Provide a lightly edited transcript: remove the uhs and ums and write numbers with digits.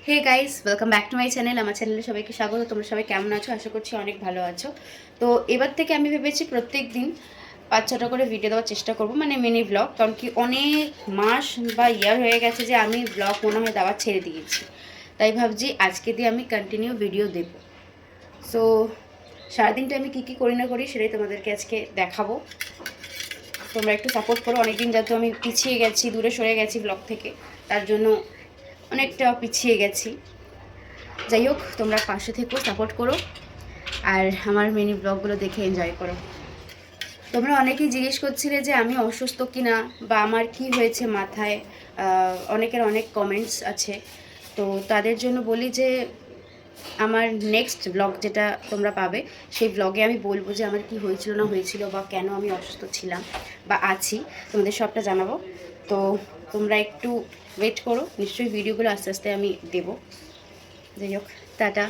Hey guys, welcome back to my channel. আমার চ্যানেলে সবাইকে স্বাগত। তোমরা সবাই কেমন আছো? আশা করছি অনেক ভালো আছো। তো এবার থেকে আমি ভেবেছি প্রত্যেক দিন 5-6টা করে ভিডিও দেওয়ার চেষ্টা করব, মানে মিনি ব্লগ। কারণ কি অনেক মাস বা ইয়ার হয়ে গেছে যে আমি ব্লগ মনে হয় দেওয়া ছেড়ে দিয়েছি। তাই ভাবছি আজকে দিয়ে আমি কন্টিনিউ ভিডিও দেব। সো সারাদিনটা আমি কী কী করি না করি সেটাই তোমাদেরকে আজকে দেখাবো। তোমরা একটু সাপোর্ট করো। অনেকদিন যাতে আমি পিছিয়ে গেছি, দূরে সরে গেছি ব্লগ থেকে, তার জন্য অনেকটা পিছিয়ে গেছি। যাই হোক, তোমরা পাশে থেকো, সাপোর্ট করো আর আমার মিনি ব্লগগুলো দেখে এনজয় করো। তোমরা অনেকেই জিজ্ঞেস করছিলে যে আমি অসুস্থ কিনা বা আমার কি হয়েছে মাথায়। অনেকের অনেক কমেন্টস আছে। তো তাদের জন্য বলি যে আমার নেক্সট ব্লগ যেটা তোমরা পাবে, সেই ব্লগে আমি বলবো যে আমার কি হয়েছিল না হয়েছিল বা কেন আমি অসুস্থ ছিলাম বা আছি, তোমাদের সবটা জানাবো। তো তোমরা একটু ওয়েট করো, নিশ্চয়ই ভিডিওগুলো আস্তে আস্তে আমি দেবো। যাই হোক, টাটা।